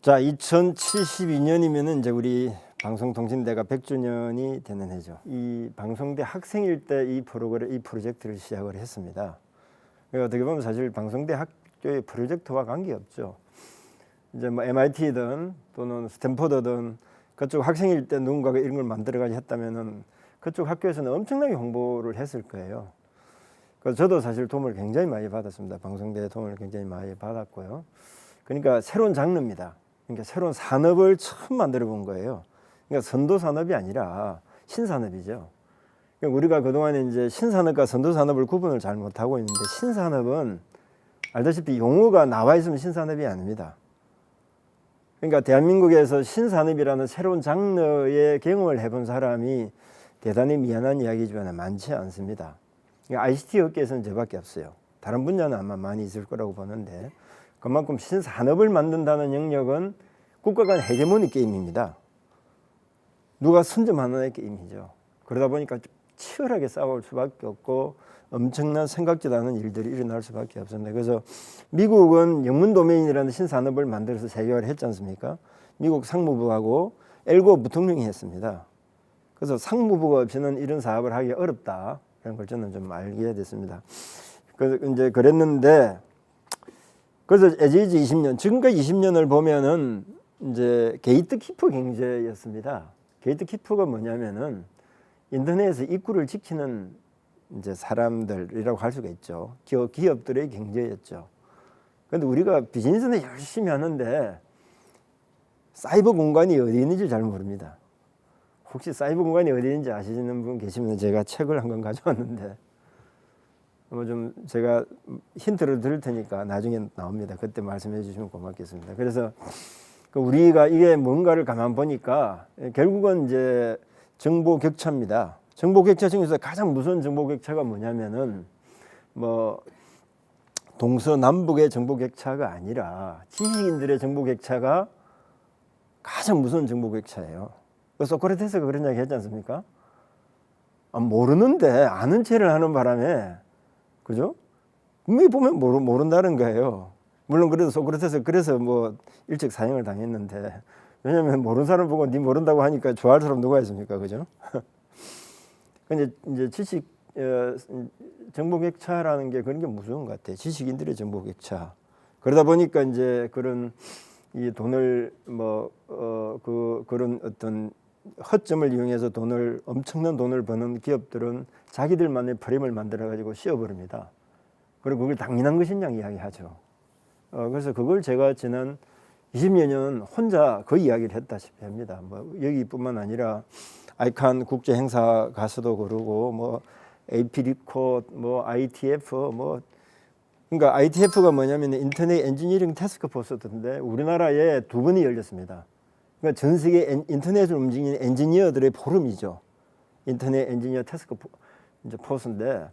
자, 2072년이면은 이제 우리 방송통신대가 100주년이 되는 해죠. 이 방송대 학생일 때 이 프로젝트를 시작을 했습니다. 그러니까 어떻게 보면 사실 방송대 학교의 프로젝트와 관계없죠. 이제 뭐 MIT든 또는 스탠퍼드든 그쪽 학생일 때 누군가가 이런 걸 만들어가지고 했다면은 그쪽 학교에서는 엄청나게 홍보를 했을 거예요. 그래서 저도 사실 도움을 굉장히 많이 받았습니다. 방송대 도움을 굉장히 많이 받았고요. 그러니까 새로운 장르입니다. 그러니까 새로운 산업을 처음 만들어 본 거예요. 그러니까 선도 산업이 아니라 신산업이죠. 그러니까 우리가 그동안에 이제 신산업과 선도 산업을 구분을 잘 못하고 있는데, 신산업은 알다시피 용어가 나와 있으면 신산업이 아닙니다. 그러니까 대한민국에서 신산업이라는 새로운 장르의 경험을 해본 사람이 대단히 미안한 이야기지만 많지 않습니다. 그러니까 ICT 업계에서는 저밖에 없어요. 다른 분야는 아마 많이 있을 거라고 보는데, 그만큼 신산업을 만든다는 영역은 국가 간 헤게모니 게임입니다. 누가 선점하는 게임이죠. 그러다 보니까 치열하게 싸울 수밖에 없고 엄청난 생각지도 않은 일들이 일어날 수밖에 없습니다. 그래서 미국은 영문 도메인이라는 신산업을 만들어서 세계화를 했지 않습니까? 미국 상무부하고 엘고 부통령이 했습니다. 그래서 상무부가 없이는 이런 사업을 하기 어렵다, 이런 걸 저는 좀 알게 됐습니다. 그래서 이제 그랬는데, 그래서 에지이지 20년, 지금까지 20년을 보면은 이제 게이트키퍼 경제였습니다. 게이트키퍼가 뭐냐면은 인터넷에서 입구를 지키는 이제 사람들이라고 할 수가 있죠. 기업들의 경제였죠. 그런데 우리가 비즈니스는 열심히 하는데 사이버 공간이 어디 있는지 잘 모릅니다. 혹시 사이버 공간이 어디 있는지 아시는 분 계시면 제가 책을 한 권 가져왔는데, 뭐 좀 제가 힌트를 드릴 테니까 나중에 나옵니다. 그때 말씀해 주시면 고맙겠습니다. 그래서 우리가 이게 뭔가를 가만 보니까 결국은 이제 정보 격차입니다. 정보 격차 중에서 가장 무서운 정보 격차가 뭐냐면은 뭐 동서남북의 정보 격차가 아니라 지식인들의 정보 격차가 가장 무서운 정보 격차예요. 소크라테스가 그런 이야기 했지 않습니까? 모르는데 아는 체를 하는 바람에, 그죠? 분명히 보면 모른다는 거예요. 물론 그래도 소크라테스 그래서 뭐 일찍 사형을 당했는데, 왜냐하면 모르는 사람 보고 니 모른다고 하니까 좋아할 사람 누가 있습니까, 그죠? 근데 이제 지식 정보 격차라는 게 그런 게 무서운 것 같아요. 지식인들의 정보 격차. 그러다 보니까 이제 그런 이 돈을 그런 어떤 허점을 이용해서 엄청난 돈을 버는 기업들은 자기들만의 프레임을 만들어 가지고 씌워버립니다. 그리고 그걸 당연한 것인 양 이야기하죠. 그래서 그걸 제가 지난 20여 년 혼자 그 이야기를 했다시피 합니다. 뭐 여기뿐만 아니라 아이칸 국제 행사 가서도 그러고, 뭐 AP 리코드, 뭐 ITF, 그러니까 ITF가 뭐냐면 인터넷 엔지니어링 태스크 포스인데 우리나라에 2번이 열렸습니다. 그러니까 전 세계 인터넷을 움직이는 엔지니어들의 포럼이죠. 인터넷 엔지니어 태스크 포스인데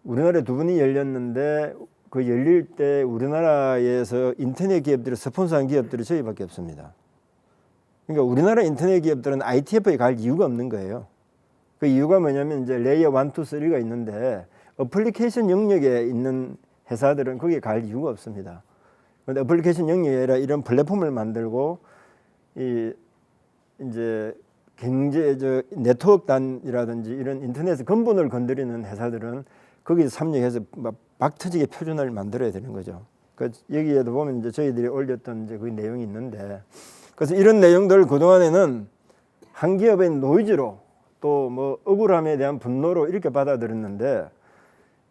우리나라에 2번이 열렸는데, 그 열릴 때 우리나라에서 인터넷 기업들을 스폰서한 기업들이 저희밖에 없습니다. 그러니까 우리나라 인터넷 기업들은 ITF에 갈 이유가 없는 거예요. 그 이유가 뭐냐면 이제 레이어 1, 2, 3가 있는데 어플리케이션 영역에 있는 회사들은 거기에 갈 이유가 없습니다. 그런데 어플리케이션 영역이 아니라 이런 플랫폼을 만들고 이제 네트워크단이라든지 이런 인터넷의 근본을 건드리는 회사들은 거기에 삽력해서 막 터지게 표준화를 만들어야 되는 거죠. 여기에도 보면 이제 저희들이 올렸던 이제 그 내용이 있는데, 그래서 이런 내용들 그동안에는 한 기업의 노이즈로 또 뭐 억울함에 대한 분노로 이렇게 받아들였는데,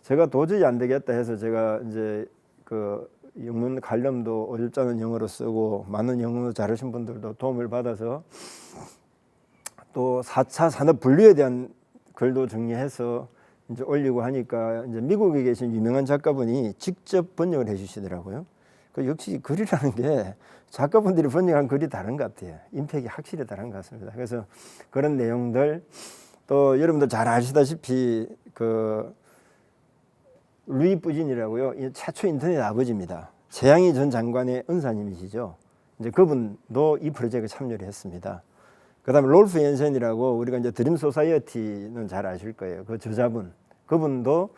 제가 도저히 안 되겠다 해서 제가 이제 그 영문 관념도 어줍잖은 영어로 쓰고 많은 영어 잘하신 분들도 도움을 받아서 또 4차 산업 분류에 대한 글도 정리해서 이제 올리고 하니까 이제 미국에 계신 유명한 작가분이 직접 번역을 해주시더라고요. 역시 글이라는 게 작가분들이 번역한 글이 다른 것 같아요. 임팩이 확실히 다른 것 같습니다. 그래서 그런 내용들, 또 여러분들 잘 아시다시피 그 루이 뿌진이라고요. 최초 인터넷 아버지입니다. 재양이 전 장관의 은사님이시죠. 이제 그분도 이 프로젝트에 참여를 했습니다. 그다음에 롤프 옌센이라고 우리가 이제 드림 소사이어티는 잘 아실 거예요. 그 저자분, 그분도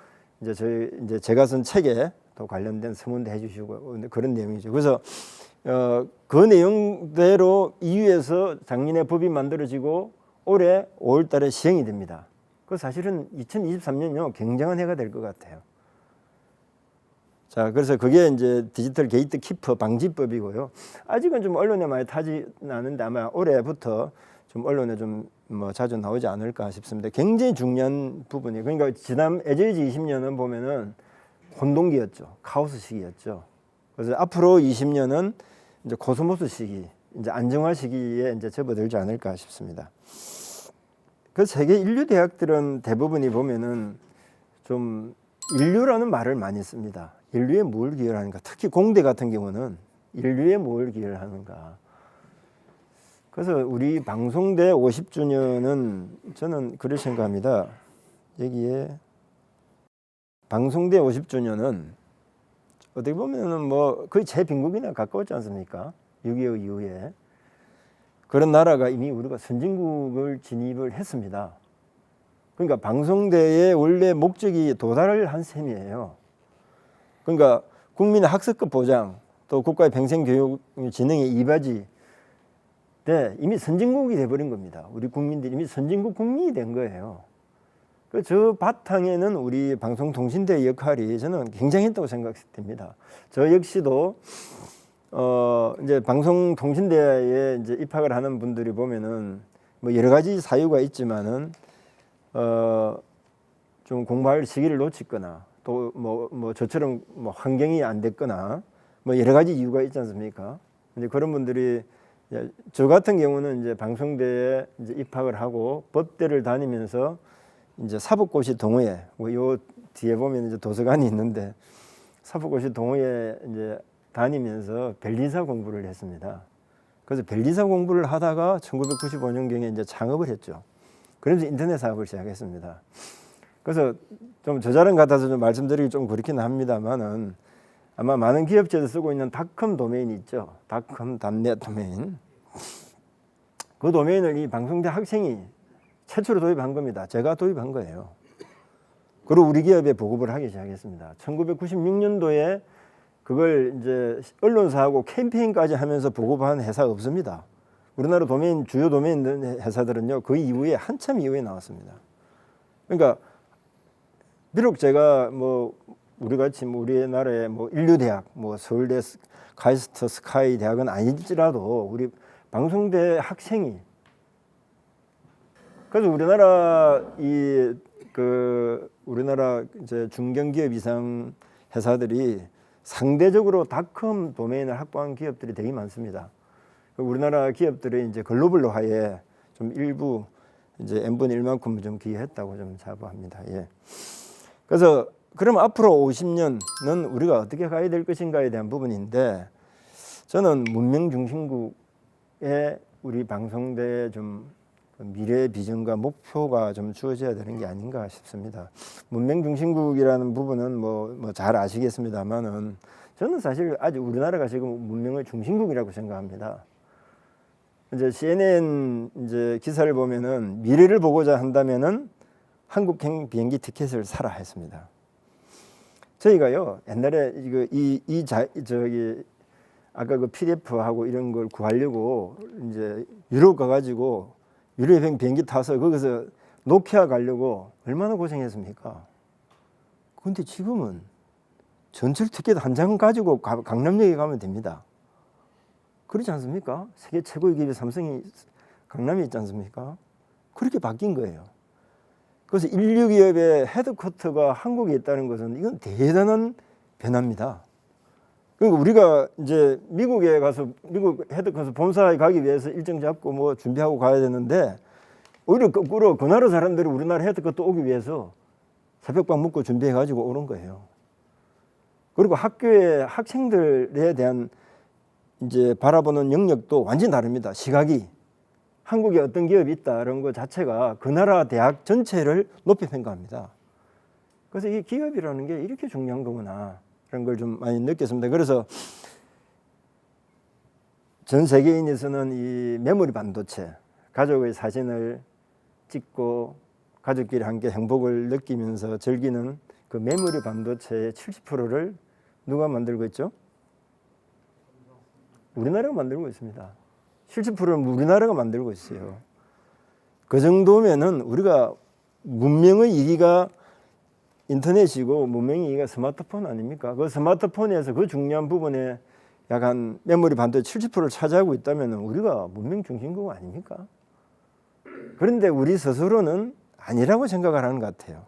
이제 제가 쓴 책에 또 관련된 서문도 해주시고 그런 내용이죠. 그래서 그 내용대로 EU에서 작년에 법이 만들어지고 올해 5월 달에 시행이 됩니다. 그 사실은 2023년요 굉장한 해가 될 것 같아요. 자, 그래서 그게 이제 디지털 게이트 키퍼 방지법이고요. 아직은 좀 언론에 많이 타지 않는데 아마 올해부터 좀 언론에 좀 뭐 자주 나오지 않을까 싶습니다. 굉장히 중요한 부분이에요. 그러니까 지난 에즈이지 20년은 보면은 혼동기였죠. 카오스 시기였죠. 그래서 앞으로 20년은 이제 코스모스 시기, 이제 안정화 시기에 이제 접어들지 않을까 싶습니다. 그 세계 인류 대학들은 대부분이 보면은 좀 인류라는 말을 많이 씁니다. 인류에 뭘 기여하는가? 특히 공대 같은 경우는 인류에 뭘 기여하는가? 그래서 우리 방송대 50주년은 저는 그렇게 생각합니다. 여기에 방송대 50주년은 어떻게 보면은 뭐 거의 제빈국이나 가까웠지 않습니까? 6.25 이후에 그런 나라가 이미 우리가 선진국을 진입을 했습니다. 그러니까 방송대의 원래 목적이 도달을 한 셈이에요. 그러니까 국민의 학습급 보장 또 국가의 평생교육 진흥의 이바지 때 이미 선진국이 돼버린 겁니다. 우리 국민들이 이미 선진국 국민이 된 거예요. 저 바탕에는 우리 방송통신대의 역할이 저는 굉장했다고 생각됩니다. 저 역시도 이제 방송통신대에 이제 입학을 하는 분들이 보면은 뭐 여러 가지 사유가 있지만은 좀 공부할 시기를 놓쳤거나 또 뭐 저처럼 뭐 환경이 안 됐거나 뭐 여러 가지 이유가 있지 않습니까? 이제 그런 분들이 저 같은 경우는 이제 방송대에 이제 입학을 하고 법대를 다니면서 이제 사법고시 동호회, 요 뒤에 보면 이제 도서관이 있는데 사법고시 동호회 이제 다니면서 변리사 공부를 했습니다. 그래서 변리사 공부를 하다가 1995년경에 이제 창업을 했죠. 그러면서 인터넷 사업을 시작했습니다. 그래서 좀 저 자랑 같아서 좀 말씀드리기 좀 그렇긴 합니다만은 아마 많은 기업체에서 쓰고 있는 닷컴 도메인이 있죠. 닷컴 닷넷 도메인. 그 도메인을 이 방송대 학생이 최초로 도입한 겁니다. 제가 도입한 거예요. 그리고 우리 기업에 보급을 하기 시작했습니다. 1996년도에 그걸 이제 언론사하고 캠페인까지 하면서 보급한 회사가 없습니다. 우리나라 도메인 주요 도메인 회사들은요 그 이후에 한참 이후에 나왔습니다. 그러니까 비록 제가 뭐 우리 같이 뭐 우리나라의 뭐 인류대학, 뭐 서울대 카이스트 스카이 대학은 아니지라도 우리 방송대 학생이 그래서 우리나라 우리나라 이제 중견기업 이상 회사들이 상대적으로 닷컴 도메인을 확보한 기업들이 되게 많습니다. 우리나라 기업들이 이제 글로벌화에 좀 일부 이제 n분의 1만큼 좀 기여했다고 좀 자부합니다. 예. 그래서 그럼 앞으로 50년은 우리가 어떻게 가야 될 것인가에 대한 부분인데 저는 문명 중심국에 우리 방송대에 좀 미래 비전과 목표가 좀 주어져야 되는 게 아닌가 싶습니다. 문명 중심국이라는 부분은 뭐 잘 아시겠습니다만은 저는 사실 아직 우리나라가 지금 문명의 중심국이라고 생각합니다. 이제 CNN 이제 기사를 보면은 미래를 보고자 한다면은 한국행 비행기 티켓을 사라 했습니다. 저희가요 옛날에 저기 아까 그 PDF하고 이런 걸 구하려고 이제 유럽 가가지고 유럽행 비행기 타서 거기서 노키아 가려고 얼마나 고생했습니까? 근데 지금은 전철 티켓 한 장 가지고 강남역에 가면 됩니다. 그렇지 않습니까? 세계 최고의 기업이 삼성이 강남에 있지 않습니까? 그렇게 바뀐 거예요. 그래서 인류 기업의 헤드쿼터가 한국에 있다는 것은 이건 대단한 변화입니다. 그러니까 우리가 이제 미국에 가서 미국 헤드쿼터 본사에 가기 위해서 일정 잡고 뭐 준비하고 가야 되는데 오히려 거꾸로 그 나라 사람들이 우리나라 헤드쿼터 오기 위해서 새벽밥 먹고 준비해 가지고 오는 거예요. 그리고 학교의 학생들에 대한 이제 바라보는 영역도 완전히 다릅니다. 시각이 한국에 어떤 기업이 있다 이런 것 자체가 그 나라 대학 전체를 높이 평가합니다. 그래서 이 기업이라는 게 이렇게 중요한 거구나 이런 걸 좀 많이 느꼈습니다. 그래서 전 세계인에서는 이 메모리 반도체 가족의 사진을 찍고 가족끼리 함께 행복을 느끼면서 즐기는 그 메모리 반도체의 70%를 누가 만들고 있죠? 우리나라가 만들고 있습니다. 70%는 우리나라가 만들고 있어요. 그 정도면은 우리가 문명의 2기가 인터넷이고 문명의 2기가 스마트폰 아닙니까? 그 스마트폰에서 그 중요한 부분에 약간 메모리 반도체 70%를 차지하고 있다면 우리가 문명 중심국 아닙니까? 그런데 우리 스스로는 아니라고 생각을 하는 것 같아요.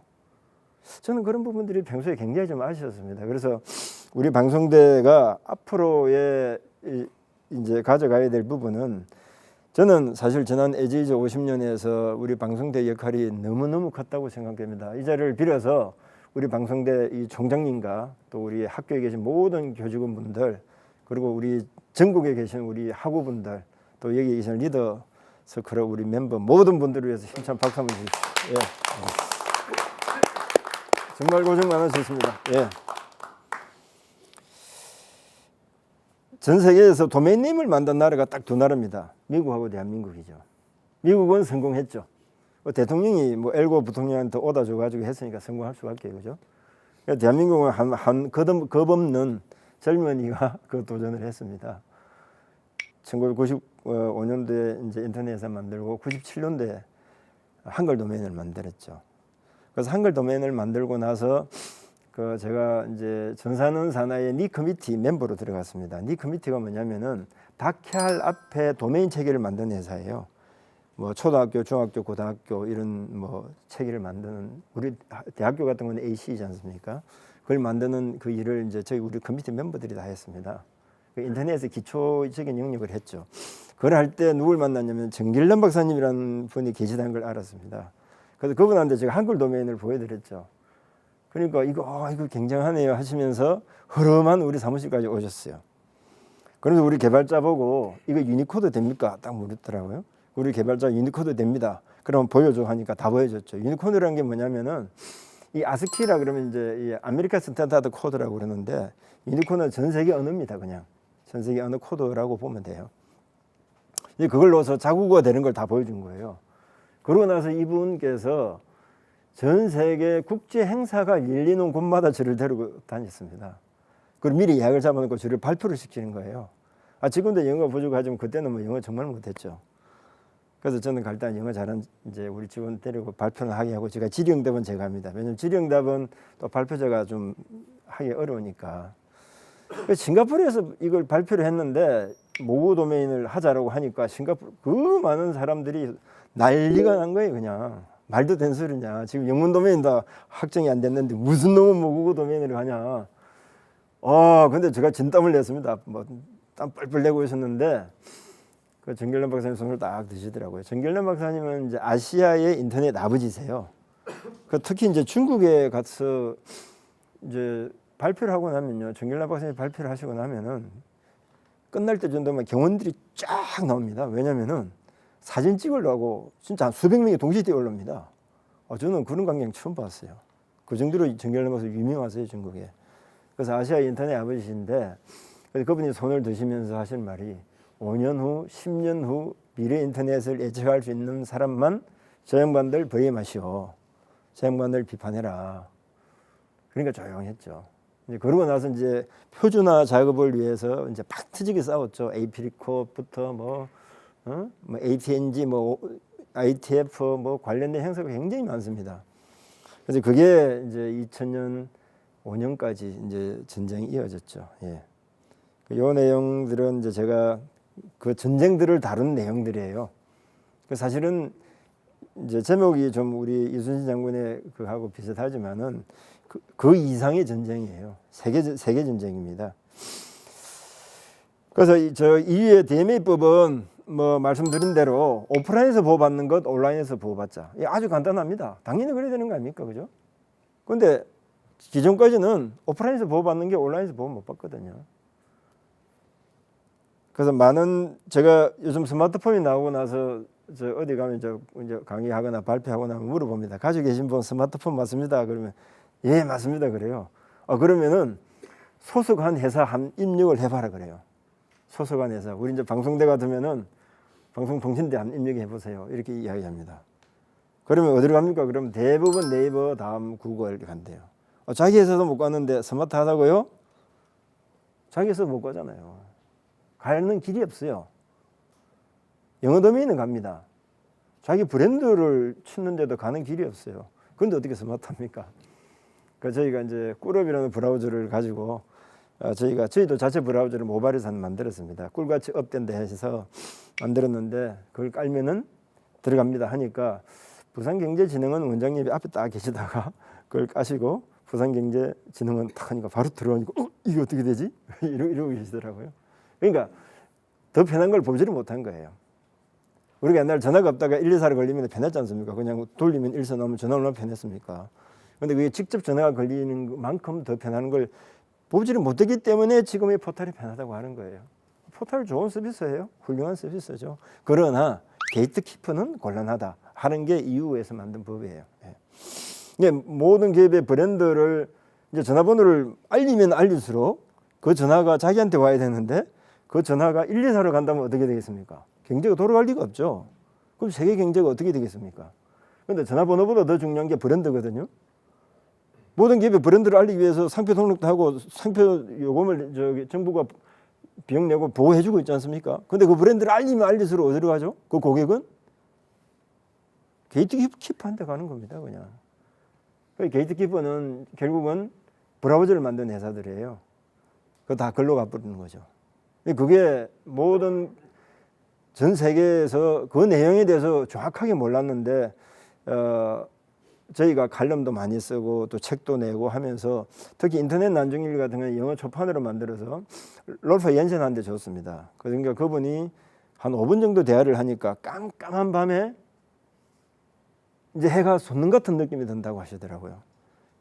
저는 그런 부분들이 평소에 굉장히 좀 아쉬웠습니다. 그래서 우리 방송대가 앞으로의 이제 가져가야 될 부분은 저는 사실 지난 에지이즈 50년에서 우리 방송대 역할이 너무너무 컸다고 생각됩니다. 이 자리를 빌어서 우리 방송대 이 총장님과 또 우리 학교에 계신 모든 교직원분들 그리고 우리 전국에 계신 우리 학우분들 또 여기 계신 리더 서클 우리 멤버 모든 분들을 위해서 힘찬 박수 한번 주십시오. 예. 정말 고생 많으셨습니다. 예. 전 세계에서 도메인님을 만든 나라가 딱 두 나라입니다. 미국하고 대한민국이죠. 미국은 성공했죠. 대통령이 뭐 엘고 부통령한테 오다 줘가지고 했으니까 성공할 수밖에 그죠. 대한민국은 한 겁없는 젊은이가 그 도전을 했습니다. 1995년도에 이제 인터넷을 만들고 97년도에 한글 도메인을 만들었죠. 그래서 한글 도메인을 만들고 나서 그 제가 이제 전산은 산하의 니 커미티 멤버로 들어갔습니다. 니 커미티가 뭐냐면은 닥해할 앞에 도메인 체계를 만든 회사예요. 뭐 초등학교, 중학교, 고등학교 이런 뭐 체계를 만드는 우리 대학교 같은 건 AC이지 않습니까? 그걸 만드는 그 일을 이제 저희 우리 커미티 멤버들이 다 했습니다. 그 인터넷에 기초적인 영역을 했죠. 그걸 할 때 누굴 만났냐면 정길남 박사님이라는 분이 계시다는 걸 알았습니다. 그래서 그분한테 제가 한글 도메인을 보여드렸죠. 그러니까 이거 굉장하네요 하시면서 흐름한 우리 사무실까지 오셨어요. 그래서 우리 개발자 보고 이거 유니코드 됩니까? 딱 물었더라고요. 우리 개발자 유니코드 됩니다. 그럼 보여줘 하니까 다 보여줬죠. 유니코드라는 게 뭐냐면은 이 아스키라 그러면 이제 이 아메리칸 스탠다드 코드라고 그러는데 유니코드는 전 세계 언어입니다. 그냥 전 세계 언어 코드라고 보면 돼요. 이제 그걸 넣어서 자국어가 되는 걸 다 보여준 거예요. 그러고 나서 이분께서 전 세계 국제 행사가 열리는 곳마다 저를 데리고 다녔습니다. 그리고 미리 예약을 잡아놓고 저를 발표를 시키는 거예요. 지금도 영어 부족하지만 그때는 뭐 영어 정말 못했죠. 그래서 저는 갈 때 영어 잘한 이제 우리 직원 데리고 발표를 하게 하고 제가 질의응답은 제가 합니다. 왜냐면 질의응답은 또 발표자가 좀 하기 어려우니까. 싱가포르에서 이걸 발표를 했는데 모국 도메인을 하자라고 하니까 싱가포르 그 많은 사람들이 난리가 난 거예요. 그냥 말도 된 소리냐. 지금 영문 도메인 다 확정이 안 됐는데 무슨 놈은 모국어 도메인을 하냐. 근데 제가 진땀을 냈습니다. 뭐 땀 뻘뻘 내고 있었는데 그 정길남 박사님 손을 딱 드시더라고요. 정길남 박사님은 이제 아시아의 인터넷 아버지세요. 그 특히 이제 중국에 가서 이제 발표를 하고 나면요. 정길남 박사님 발표를 하시고 나면은 끝날 때 정도면 경원들이 쫙 나옵니다. 왜냐면은 사진 찍으려고 진짜 수백 명이 동시에 뛰어올랍니다. 저는 그런 광경 처음 봤어요. 그 정도로 정길남 박사님 유명하세요, 중국에. 그래서 아시아 인터넷 아버지신데 그분이 손을 드시면서 하신 말이 5년 후, 10년 후 미래 인터넷을 예측할 수 있는 사람만 저 양반들 부임하시오. 저 양반들 비판해라. 그러니까 조용했죠. 이제 그러고 나서 이제 표준화 작업을 위해서 이제 팍 트지게 싸웠죠. AP리코부터 뭐 ATNG, 뭐 ITF 뭐 관련된 행사가 굉장히 많습니다. 그래서 그게 이제 2000년 5년까지 이제 전쟁이 이어졌죠. 예. 이 내용들은 이제 제가 그 전쟁들을 다룬 내용들이에요. 사실은 이제 제목이 좀 우리 이순신 장군의 그하고 비슷하지만은 그 이상의 전쟁이에요. 세계 전쟁입니다. 그래서 저 이후에 DMA법은 뭐 말씀드린 대로 오프라인에서 보호받는 것, 온라인에서 보호받자. 아주 간단합니다. 당연히 그래야 되는 거 아닙니까, 그죠? 그런데 기존까지는 오프라인에서 보호받는 게 온라인에서 보호 못 받거든요. 그래서 많은 제가 요즘 스마트폰이 나오고 나서 저 어디 가면 이제 강의하거나 발표하거나 물어봅니다. 가지고 계신 분 스마트폰 맞습니다. 그러면 예 맞습니다 그래요. 그러면은 소속한 회사 한 입력을 해봐라 그래요. 소속한 회사. 우리 이제 방송대 같으면은 방송통신대 한 입력해 보세요. 이렇게 이야기합니다. 그러면 어디로 갑니까? 그러면 대부분 네이버 다음 구글 간대요. 자기 회사도 못 갔는데 스마트하다고요? 자기 회사 못 가잖아요. 가는 길이 없어요. 영어 도메인은 갑니다. 자기 브랜드를 찾는데도 가는 길이 없어요. 그런데 어떻게 스마트합니까? 그러니까 저희가 이제 꿀업이라는 브라우저를 가지고 저희도 자체 브라우저를 모바일에서 만들었습니다. 꿀같이 업된다 해서 만들었는데 그걸 깔면은 들어갑니다 하니까 부산경제진흥원 원장님이 앞에 딱 계시다가 그걸 까시고 부산경제진흥원 딱 하니까 바로 들어오니까 이게 어떻게 되지? 이러고 계시더라고요. 그러니까 더 편한 걸 보지를 못한 거예요. 우리가 옛날 전화가 없다가 124를 걸리면 편했지 않습니까? 그냥 돌리면 1선 나오면 전화 얼마나 편했습니까? 그런데 그게 직접 전화가 걸리는 만큼 더 편한 걸 보지를 못하기 때문에 지금 이 포탈이 편하다고 하는 거예요. 포탈 좋은 서비스예요. 훌륭한 서비스죠. 그러나 게이트키퍼는 곤란하다 하는 게 EU에서 만든 법이에요. 예. 모든 기업의 브랜드를 이제 전화번호를 알리면 알릴수록 그 전화가 자기한테 와야 되는데 그 전화가 124로 간다면 어떻게 되겠습니까? 경제가 돌아갈 리가 없죠. 그럼 세계 경제가 어떻게 되겠습니까? 그런데 전화번호보다 더 중요한 게 브랜드거든요. 모든 기업의 브랜드를 알리기 위해서 상표 등록도 하고 상표 요금을 정부가 비용 내고 보호해주고 있지 않습니까? 근데 그 브랜드를 알리면 알릴수록 어디로 가죠? 그 고객은 게이트키퍼한테 가는 겁니다, 그냥. 게이트키퍼는 결국은 브라우저를 만든 회사들이에요. 그거 다 글로 가버리는 거죠. 그게 모든 전 세계에서 그 내용에 대해서 정확하게 몰랐는데 저희가 칼럼도 많이 쓰고 또 책도 내고 하면서 특히 인터넷 난중일 같은 경우는 영어 초판으로 만들어서 롤프 옌센한테 줬습니다. 그러니까 그분이 한 5분 정도 대화를 하니까 깜깜한 밤에 이제 해가 솟는 같은 느낌이 든다고 하시더라고요.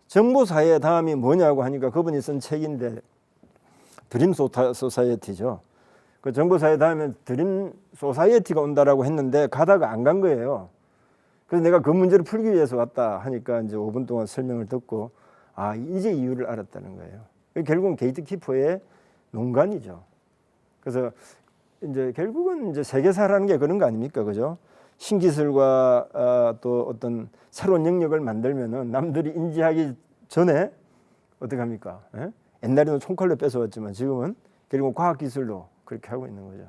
정보사회 다음이 뭐냐고 하니까 그분이 쓴 책인데 드림 소사이어티죠. 그 정보사회 다음에 드림 소사이어티가 온다라고 했는데 가다가 안 간 거예요. 그래서 내가 그 문제를 풀기 위해서 왔다 하니까 이제 5분 동안 설명을 듣고 이제 이유를 알았다는 거예요. 결국은 게이트키퍼의 농간이죠. 그래서 이제 결국은 이제 세계사라는 게 그런 거 아닙니까, 그죠? 신기술과 또 어떤 새로운 영역을 만들면은 남들이 인지하기 전에 어떻게 합니까? 예? 옛날에는 총칼로 뺏어왔지만 지금은 결국 과학기술로 그렇게 하고 있는 거죠.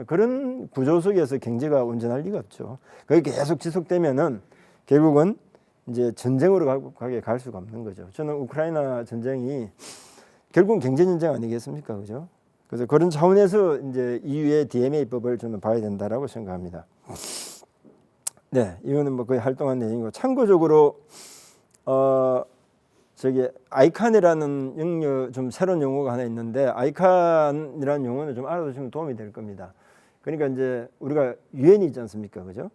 그런 구조 속에서 경제가 온전할 리가 없죠. 그게 계속 지속되면은 결국은 이제 전쟁으로 가게 갈 수가 없는 거죠. 저는 우크라이나 전쟁이 결국은 경제 전쟁 아니겠습니까, 그죠? 그래서 그런 차원에서 이제 EU의 DMA법을 저는 봐야 된다라고 생각합니다. 네, 이거는 뭐 거의 활동한 내용이고 참고적으로 저기 아이칸이라는 영어 좀 새로운 용어가 하나 있는데 아이칸이라는 용어는 좀 알아두시면 도움이 될 겁니다. 그러니까 이제 우리가 유엔이 있지 않습니까, 그죠?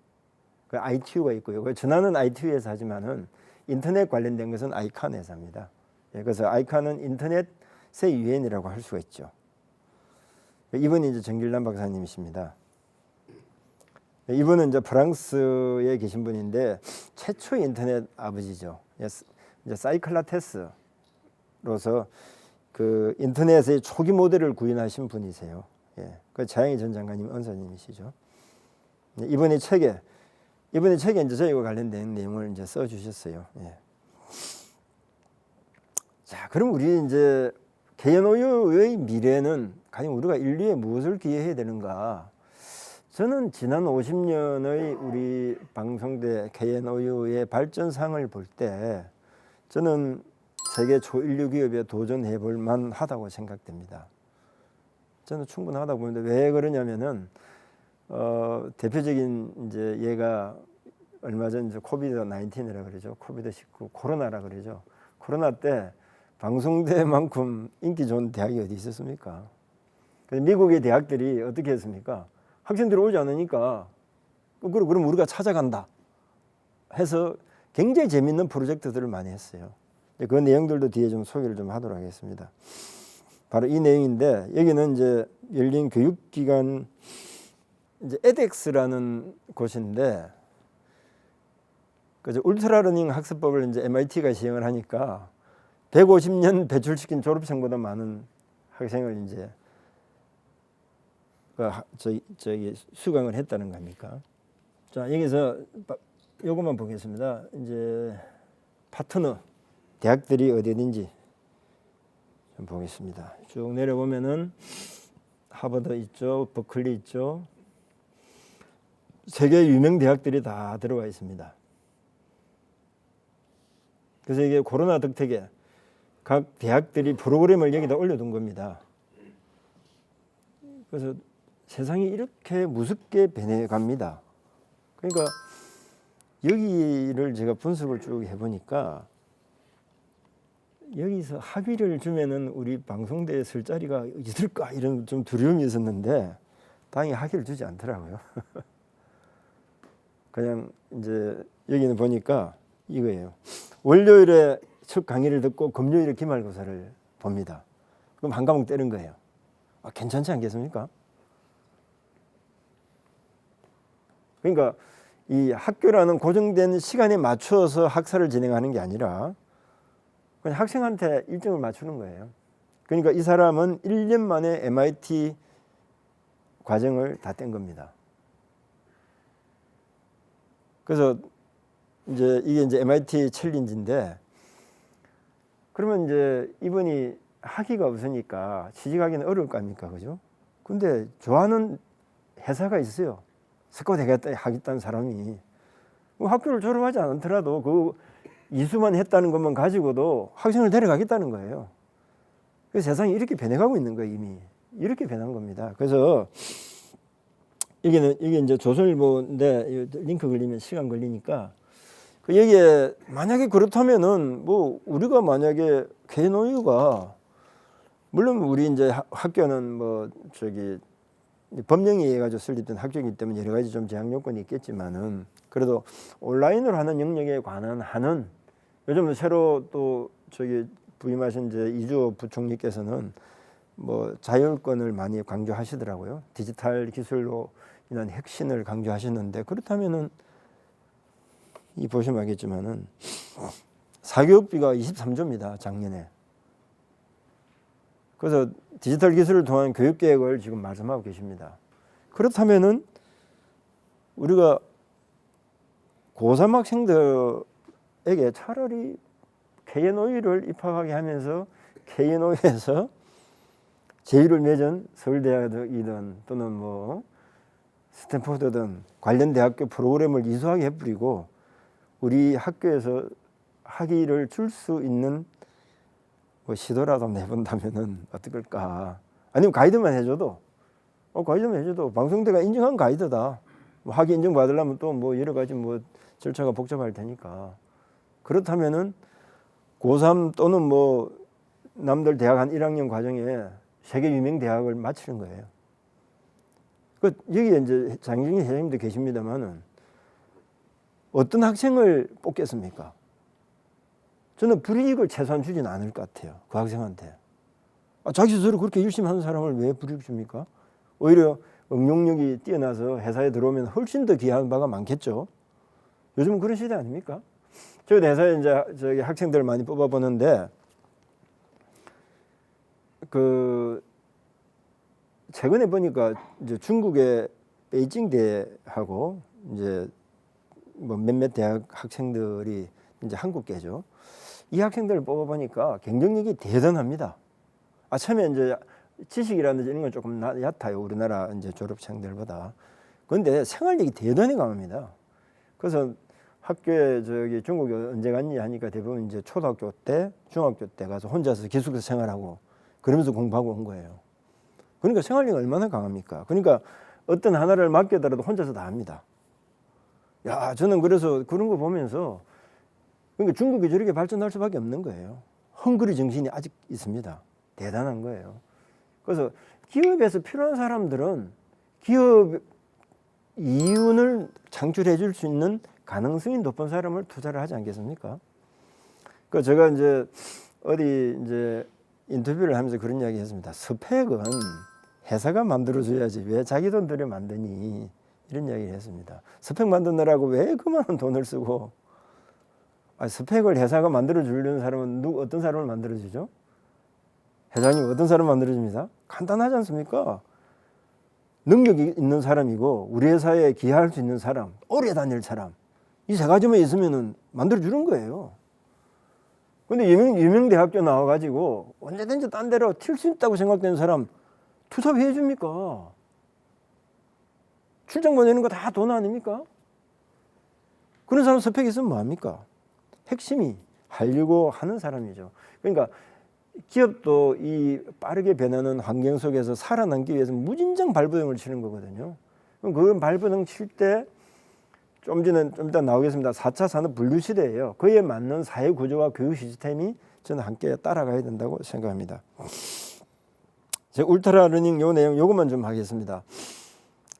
그 ITU가 있고요. 그 전화는 ITU에서 하지만은 인터넷 관련된 것은 아이칸 회사입니다. 예, 그래서 아이칸은 인터넷의 유엔이라고 할 수가 있죠. 이분이 이제 정길남 박사님이십니다. 이분은 이제 프랑스에 계신 분인데 최초 인터넷 아버지죠. 이제 사이클라테스로서 그 인터넷의 초기 모델을 구현하신 분이세요. 예, 그 자영희 전 장관님 은사님이시죠. 이번에 책에 이제 저희와 관련된 내용을 이제 써주셨어요. 예. 자, 그럼 우리 이제 개연오유의 미래는 과연 우리가 인류에 무엇을 기여해야 되는가? 저는 지난 50년의 우리 방송대 개연오유의 발전상을 볼 때 저는 세계 초인류 기업에 도전해 볼 만하다고 생각됩니다. 저는 충분하다고 보는데 왜 그러냐면은 대표적인 이제 얘가 얼마 전 이제 코비드-19이라 그러죠. 코비드-19 코로나라 그러죠. 코로나 때 방송대만큼 인기 좋은 대학이 어디 있었습니까? 그래서 미국의 대학들이 어떻게 했습니까? 학생들이 오지 않으니까 그럼 우리가 찾아간다 해서 굉장히 재밌는 프로젝트들을 많이 했어요. 그 내용들도 뒤에 좀 소개를 좀 하도록 하겠습니다. 바로 이 내용인데 여기는 이제 열린 교육기관 이제 edX라는 곳인데 그래서 울트라러닝 학습법을 이제 MIT가 시행을 하니까 150년 배출시킨 졸업생보다 많은 학생을 이제 저기 수강을 했다는 겁니까? 자, 여기서 요것만 보겠습니다. 이제 파트너 대학들이 어디든지 좀 보겠습니다. 쭉 내려보면은 하버드 있죠, 버클리 있죠. 세계 유명 대학들이 다 들어가 있습니다. 그래서 이게 코로나 덕택에 각 대학들이 프로그램을 여기다 올려둔 겁니다. 그래서 세상이 이렇게 무섭게 변해갑니다. 그러니까 여기를 제가 분석을 쭉 해보니까 여기서 학위를 주면은 우리 방송대에 설 자리가 있을까 이런 좀 두려움이 있었는데 다행히 학위를 주지 않더라고요. 그냥 이제 여기는 보니까 이거예요. 월요일에 첫 강의를 듣고 금요일에 기말고사를 봅니다. 그럼 한 과목 떼는 거예요. 괜찮지 않겠습니까? 그러니까 이 학교라는 고정된 시간에 맞추어서 학사를 진행하는 게 아니라 그냥 학생한테 일정을 맞추는 거예요. 그러니까 이 사람은 1년 만에 MIT 과정을 다 뗀 겁니다. 그래서 이제 이게 이제 MIT 챌린지인데 그러면 이제 이분이 학위가 없으니까 취직하기는 어려울 거 아닙니까, 그죠? 근데 좋아하는 회사가 있어요. 스카우트 하겠다는 사람이 학교를 졸업하지 않더라도 그 이수만 했다는 것만 가지고도 학생을 데려가겠다는 거예요. 그래서 세상이 이렇게 변해가고 있는 거예요. 이미 이렇게 변한 겁니다. 그래서 이게 이제 조선일보인데 링크 걸리면 시간 걸리니까 여기에 만약에 그렇다면은 뭐 우리가 만약에 개노유가 물론 우리 이제 학교는 뭐 저기 법령에 가지고 설립된 학교이기 때문에 여러 가지 좀 제약 요건이 있겠지만은 그래도 온라인으로 하는 영역에 관한 하는 요즘 새로 또 저기 부임하신 이제 이주호 부총리께서는 뭐 자율권을 많이 강조하시더라고요. 디지털 기술로 인한 혁신을 강조하시는데 그렇다면은 이 보시면 알겠지만은 사교육비가 23조입니다. 작년에. 그래서 디지털 기술을 통한 교육 계획을 지금 말씀하고 계십니다. 그렇다면은 우리가 고3 학생들에게 차라리 KNOU를 입학하게 하면서 KNOU에서 제의를 맺은 서울대학이든 또는 뭐 스탠포드든 관련 대학교 프로그램을 이수하게 해버리고 우리 학교에서 학위를 줄 수 있는 뭐 시도라도 내본다면은 어떨까? 아니면 가이드만 해줘도 가이드만 해줘도 방송대가 인정한 가이드다. 뭐 학위 인정 받으려면 또 뭐 여러 가지 뭐 절차가 복잡할 테니까 그렇다면은 고3 또는 뭐 남들 대학 한 1학년 과정에 세계 유명 대학을 마치는 거예요. 그 여기에 이제 장경희 회장님도 계십니다만은 어떤 학생을 뽑겠습니까? 저는 불이익을 최소한 주지는 않을 것 같아요. 그 학생한테. 자기 스스로 그렇게 열심히 하는 사람을 왜 불이익 줍니까? 오히려 응용력이 뛰어나서 회사에 들어오면 훨씬 더 귀한 바가 많겠죠. 요즘은 그런 시대 아닙니까? 저희 회사에 이제 저기 학생들 많이 뽑아보는데 그 최근에 보니까 이제 중국의 베이징 대하고 이제 뭐 몇몇 대학 학생들이 이제 한국계죠. 이 학생들을 뽑아보니까 경쟁력이 대단합니다. 처음에 이제 지식이라든지 이런 건 조금 얕아요. 우리나라 이제 졸업생들보다. 그런데 생활력이 대단히 강합니다. 그래서 학교에 저기 중국에 언제 갔니 하니까 대부분 이제 초등학교 때, 중학교 때 가서 혼자서 기숙사 생활하고 그러면서 공부하고 온 거예요. 그러니까 생활력이 얼마나 강합니까? 그러니까 어떤 하나를 맡겨더라도 혼자서 다 합니다. 야, 저는 그래서 그런 거 보면서 그러니까 중국이 저렇게 발전할 수밖에 없는 거예요. 헝그리 정신이 아직 있습니다. 대단한 거예요. 그래서 기업에서 필요한 사람들은 기업 이윤을 창출해 줄 수 있는 가능성이 높은 사람을 투자를 하지 않겠습니까? 그 제가 이제 어디 이제 인터뷰를 하면서 그런 이야기 했습니다. 스펙은 회사가 만들어줘야지 왜 자기 돈 들여 만드니 이런 이야기를 했습니다. 스펙 만드느라고 왜 그 많은 돈을 쓰고 스펙을 회사가 만들어주려는 사람은 어떤 사람을 만들어주죠? 회장님 어떤 사람 만들어줍니다? 간단하지 않습니까? 능력이 있는 사람이고 우리 회사에 기여할 수 있는 사람, 오래 다닐 사람 이 세 가지만 있으면은 만들어주는 거예요. 근데 유명 대학교 나와가지고 언제든지 딴 데로 튈 수 있다고 생각되는 사람 투잡 해줍니까? 출장 보내는 거 다 돈 아닙니까? 그런 사람 스펙 있으면 뭐합니까? 핵심이 하려고 하는 사람이죠. 그러니까 기업도 이 빠르게 변하는 환경 속에서 살아남기 위해서 무진장 발버둥을 치는 거거든요. 그럼 그런 발버둥 칠 때 좀 이따 나오겠습니다. 4차 산업 분류 시대예요. 그에 맞는 사회 구조와 교육 시스템이 저는 함께 따라가야 된다고 생각합니다. 제가 울트라 러닝 요 내용 요것만 좀 하겠습니다.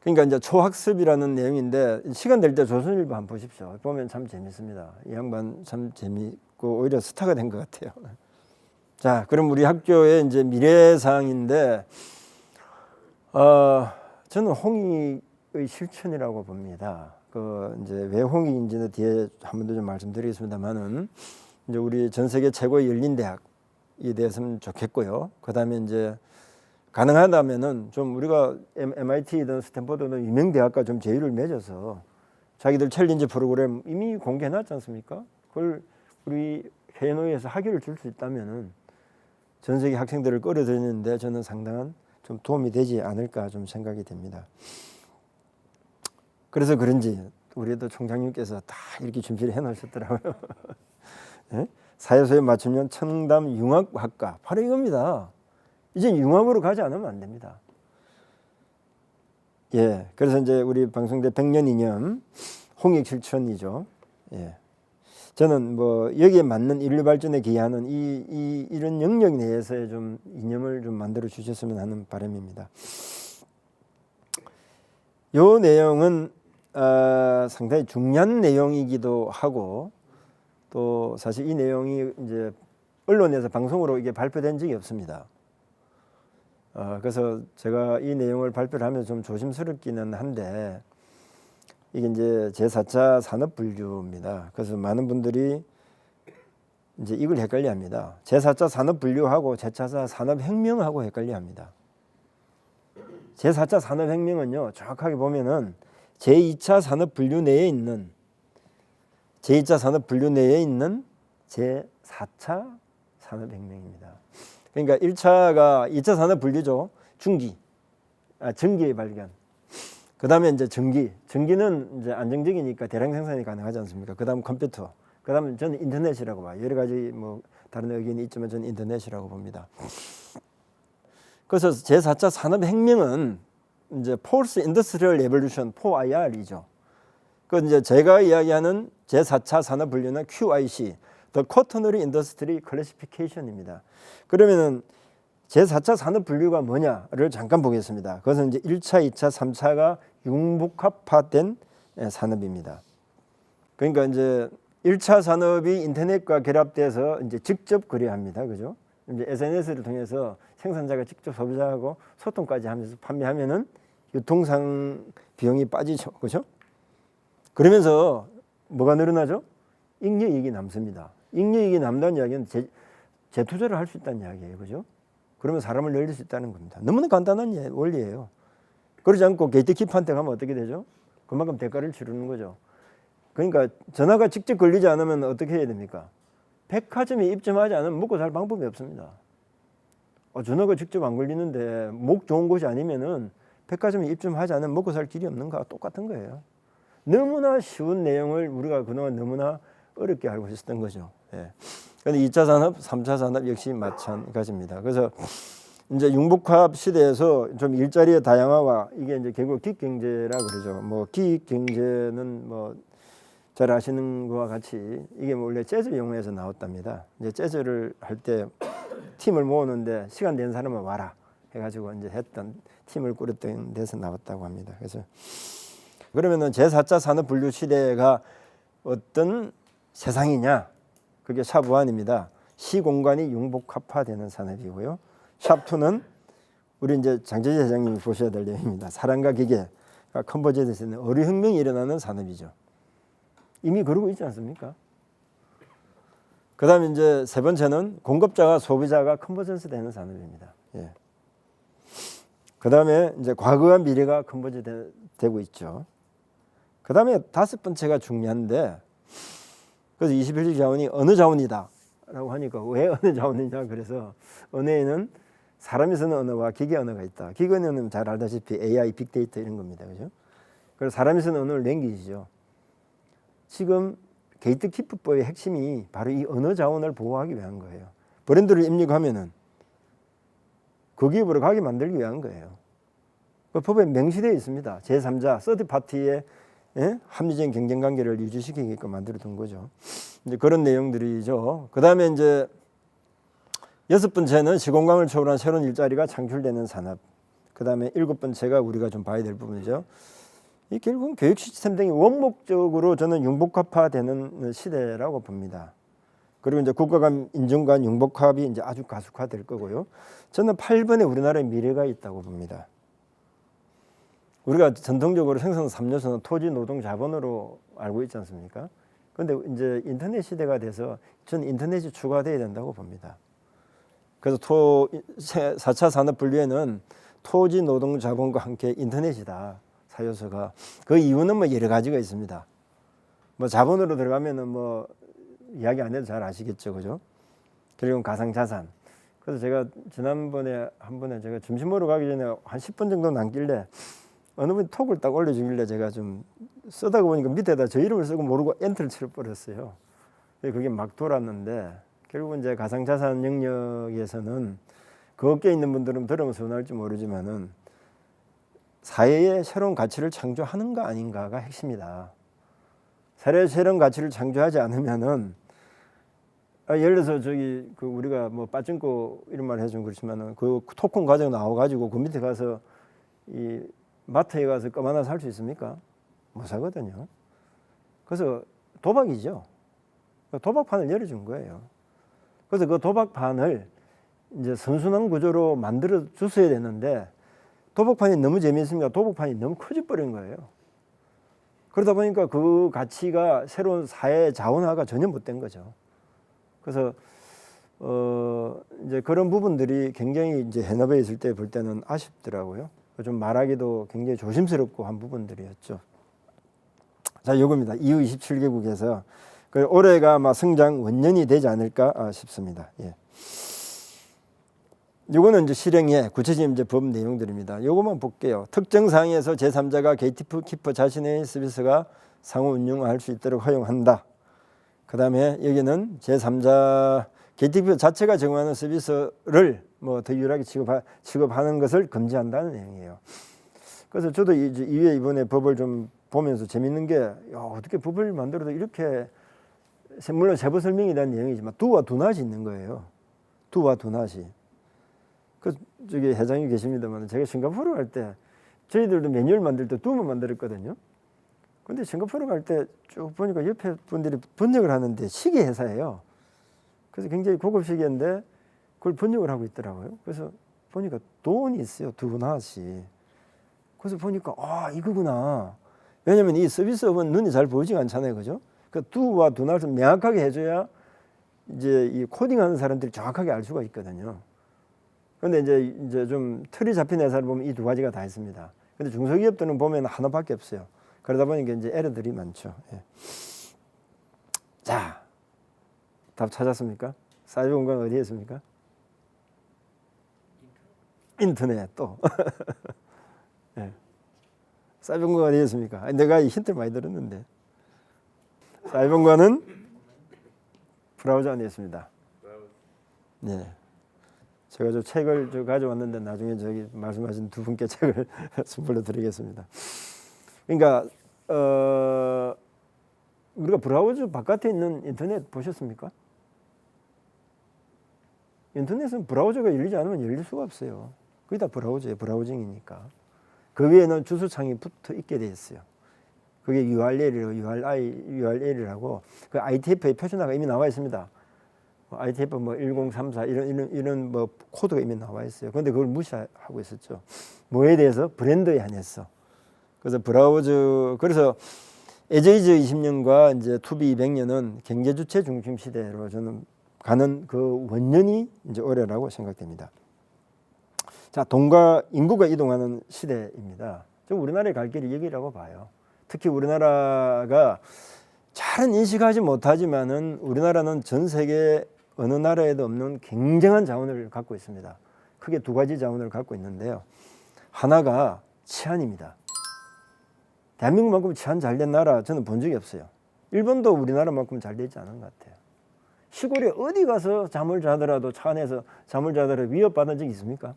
그러니까 이제 초학습이라는 내용인데 시간 될 때 조선일보 한번 보십시오. 보면 참 재밌습니다. 이 양반 참 재밌고 오히려 스타가 된 것 같아요. 자, 그럼 우리 학교의 이제 미래사항인데 저는 홍익의 실천이라고 봅니다. 그 이제 왜 홍익인지는 뒤에 한 번 더 좀 말씀드리겠습니다만은 이제 우리 전 세계 최고의 열린 대학이 됐으면 좋겠고요. 그다음에 이제 가능하다면은 좀 우리가 MIT든 스탠퍼드든 유명 대학과 좀 제휴를 맺어서 자기들 챌린지 프로그램 이미 공개해 놨지 않습니까? 그걸 우리 회의에서 학위를 줄 수 있다면은 전 세계 학생들을 끌어들이는데 저는 상당한 좀 도움이 되지 않을까 좀 생각이 됩니다. 그래서 그런지 우리도 총장님께서 다 이렇게 준비를 해놓으셨더라고요. 네? 사회소에 맞추면 청담 융합학과 바로 이겁니다. 이제 융합으로 가지 않으면 안 됩니다. 예, 그래서 이제 우리 방송대 100년 이념 홍익 실천이죠. 예, 저는 뭐 여기에 맞는 인류 발전에 기여하는 이런 영역 내에서의 좀 이념을 좀 만들어 주셨으면 하는 바람입니다. 요 내용은 상당히 중요한 내용이기도 하고 또 사실 이 내용이 이제 언론에서 방송으로 이게 발표된 적이 없습니다. 그래서 제가 이 내용을 발표를 하면서 좀 조심스럽기는 한데 이게 이제 제4차 산업분류입니다. 그래서 많은 분들이 이제 이걸 헷갈려합니다. 제4차 산업분류하고 제4차 산업혁명하고 헷갈려합니다. 제4차 산업혁명은요, 정확하게 보면은 제2차 산업분류 내에 있는 제2차 산업분류 내에 있는 제4차 산업혁명입니다. 그러니까 1차가 2차 산업분류죠. 전기의 발견. 그 다음에 이제 전기는 이제 안정적이니까 대량 생산이 가능하지 않습니까? 그 다음 컴퓨터. 그 다음에 저는 인터넷이라고 봐요. 여러 가지 뭐 다른 의견이 있지만 저는 인터넷이라고 봅니다. 그래서 제4차 산업혁명은 이제 Fourth Industrial Revolution, 4IR이죠. 그 이제 제가 이야기하는 제4차 산업분류는 QIC, The Quaternary Industry Classification입니다. 그러면은 제4차 산업분류가 뭐냐를 잠깐 보겠습니다. 그것은 이제 1차, 2차, 3차가 융복합화된 산업입니다. 그러니까 이제 1차 산업이 인터넷과 결합돼서 이제 직접 거래합니다. 그죠? 이제 SNS를 통해서 생산자가 직접 소비자하고 소통까지 하면서 판매하면은 유통상 비용이 빠지죠. 그죠? 그러면서 뭐가 늘어나죠? 잉여이익이 남습니다. 잉여이익이 남다는 이야기는 재투자를 할 수 있다는 이야기예요. 그죠? 그러면 사람을 늘릴 수 있다는 겁니다. 너무나 간단한 원리예요. 그러지 않고 게이트키퍼한테 가면 어떻게 되죠? 그만큼 대가를 치르는 거죠. 그러니까 전화가 직접 걸리지 않으면 어떻게 해야 됩니까? 백화점에 입점하지 않으면 먹고 살 방법이 없습니다. 전화가 직접 안 걸리는데 목 좋은 곳이 아니면은 백화점에 입점하지 않으면 먹고 살 길이 없는 거와 똑같은 거예요. 너무나 쉬운 내용을 우리가 그동안 너무나 어렵게 알고 있었던 거죠. 예. 그런데 2차 산업, 3차 산업 역시 마찬가지입니다. 그래서 이제 융복합 시대에서 좀 일자리의 다양화와 이게 이제 결국 기획경제라 그러죠. 뭐 기획경제는 뭐 잘 아시는 것과 같이 이게 뭐 원래 재즈 용어에서 나왔답니다. 이제 재즈를 할 때 팀을 모으는데 시간 된 사람은 와라 해가지고 이제 했던 팀을 꾸렸던 데서 나왔다고 합니다. 그래서 그러면은 제4차 산업분류 시대가 어떤 세상이냐? 그게 샵1입니다. 시공간이 융복합화되는 산업이고요. 샵2는 우리 이제 장재재 회장님이 보셔야 될 내용입니다. 사람과 기계가 컨버전해서 있는 어류혁명이 일어나는 산업이죠. 이미 그러고 있지 않습니까? 그 다음에 이제 세 번째는 공급자와 소비자가 컨버전스 되는 산업입니다. 예. 그 다음에 이제 과거와 미래가 컨버전 되고 있죠. 그 다음에 다섯 번째가 중요한데, 그래서 21세기 자원이 어느 자원이다 라고 하니까 왜 어느 자원이냐, 그래서 은혜에는 사람이 쓰는 언어와 기계 언어가 있다. 기계 언어는 잘 알다시피 AI, 빅데이터 이런 겁니다. 그죠? 그래서 사람이 쓰는 언어를 랭귀지죠. 지금 게이트키퍼법의 핵심이 바로 이 언어 자원을 보호하기 위한 거예요. 브랜드를 입력하면은 그 기업으로 가게 만들기 위한 거예요. 그 법에 명시되어 있습니다. 제3자, 서드파티의 합리적인 경쟁 관계를 유지시키게끔 만들어 둔 거죠. 이제 그런 내용들이죠. 그 다음에 이제 6번째는 시공간을 초월한 새로운 일자리가 창출되는 산업. 그 다음에 7번째가 우리가 좀 봐야 될 부분이죠. 이 결국은 교육 시스템 등이 원목적으로 저는 융복합화되는 시대라고 봅니다. 그리고 이제 국가 간 인정 간 융복합이 이제 아주 가속화될 거고요. 저는 8번에 우리나라의 미래가 있다고 봅니다. 우리가 전통적으로 생산 3요소는 토지, 노동, 자본으로 알고 있지 않습니까? 그런데 이제 인터넷 시대가 돼서 저는 인터넷이 추가돼야 된다고 봅니다. 그래서 4차 산업 분류에는 토지, 노동, 자본과 함께 인터넷이다. 4요소가. 그 이유는 뭐 여러 가지가 있습니다. 뭐 자본으로 들어가면은 뭐 이야기 안 해도 잘 아시겠죠, 그죠? 그리고 가상자산. 그래서 제가 지난번에 한 번에 제가 점심 먹으러 가기 전에 한 10분 정도 남길래 어느 분이 톡을 딱 올려주길래 제가 좀 쓰다가 보니까 밑에다 저 이름을 쓰고 모르고 엔터를 쳐버렸어요. 그게 막 돌았는데 결국은 이제 가상자산 영역에서는 그 업계에 있는 분들은 들으면 서운할지 모르지만은 사회에 새로운 가치를 창조하는가 아닌가가 핵심이다. 사회에 새로운 가치를 창조하지 않으면은 예를 들어서 저기 그 우리가 뭐 빠찡코 이런 말 해주면 그렇지만은 그 토큰 과정 나와가지고 그 밑에 가서 이 마트에 가서 껌 하나 살 수 있습니까? 못 사거든요. 그래서 도박이죠. 도박판을 열어준 거예요. 그래서 그 도박판을 이제 선순환 구조로 만들어 줬어야 되는데 도박판이 너무 재미있습니다. 도박판이 너무 커져버린 거예요. 그러다 보니까 그 가치가 새로운 사회 자원화가 전혀 못 된 거죠. 그래서 이제 그런 부분들이 굉장히 이제 현업에 있을 때 볼 때는 아쉽더라고요. 좀 말하기도 굉장히 조심스럽고 한 부분들이었죠. 자, 요겁니다. EU 27개국에서 올해가 아마 성장 원년이 되지 않을까 싶습니다. 예. 요거는 이제 실행의 구체적인 이제 법 내용들입니다. 요거만 볼게요. 특정 상황에서 제3자가 게이트키퍼 자신의 서비스가 상호 운영할 수 있도록 허용한다. 그 다음에 여기는 제3자 게이트키퍼 자체가 제공하는 서비스를 뭐 더 유일하게 취급하는 것을 금지한다는 내용이에요. 그래서 저도 이후에 이번에 법을 좀 보면서 재밌는 게 어떻게 법을 만들어도 이렇게 물론 세부 설명이 대한 내용이지만 두와 두낫이 있는 거예요. 두와 두낫이. 그 저기 회장님 계십니다만 제가 싱가포르 갈 때 저희들도 매뉴얼 만들 때 두만 만들었거든요. 근데 싱가포르 갈 때 쭉 보니까 옆에 분들이 번역을 하는데 시계 회사예요. 그래서 굉장히 고급 시계인데 그걸 번역을 하고 있더라고요. 그래서 보니까 돈이 있어요. 두낫이. 그래서 보니까 이거구나. 왜냐하면 이 서비스업은 눈이 잘 보이지가 않잖아요, 그죠? 그 두와 두낫을 명확하게 해줘야 이제 이 코딩하는 사람들이 정확하게 알 수가 있거든요. 그런데 이제 좀 틀이 잡힌 회사를 보면 이 두 가지가 다 있습니다. 근데 중소기업들은 보면 하나밖에 없어요. 그러다 보니까 이제 에러들이 많죠. 예. 자, 답 찾았습니까? 사이버 공간 어디에 있습니까? 인터넷 또. 예. 사이버 공간 어디에 있습니까? 내가 이 힌트를 많이 들었는데. 사이버 공간은 브라우저 안에 있습니다. 네. 제가 저 책을 가져왔는데 나중에 저기 말씀하신 두 분께 책을 선물로 드리겠습니다. 그러니까 우리가 브라우저 바깥에 있는 인터넷 보셨습니까? 인터넷은 브라우저가 열리지 않으면 열릴 수가 없어요. 그게 다 브라우저예요. 브라우징이니까. 그 위에는 주소창이 붙어 있게 돼 있어요. 그게 URL이라고 그 ITF의 표준화가 이미 나와 있습니다. ITF 뭐 1034 이런 뭐 코드가 이미 나와 있어요. 그런데 그걸 무시하고 있었죠. 뭐에 대해서? 브랜드에 한해서. 그래서 브라우저 그래서 에제이즈 20년과 이제 투비 200년은 경제 주체 중심 시대로 저는 가는 그 원년이 이제 올해라고 생각됩니다. 자, 돈과 인구가 이동하는 시대입니다. 좀 우리나라의 갈 길이 여기라고 봐요. 특히 우리나라가 잘은 인식하지 못하지만은 우리나라는 전 세계 어느 나라에도 없는 굉장한 자원을 갖고 있습니다. 크게 두 가지 자원을 갖고 있는데요. 하나가 치안입니다. 대한민국만큼 치안 잘된 나라 저는 본 적이 없어요. 일본도 우리나라만큼 잘 되지 않은 것 같아요. 시골에 어디 가서 잠을 자더라도 차 안에서 잠을 자더라도 위협받은 적이 있습니까?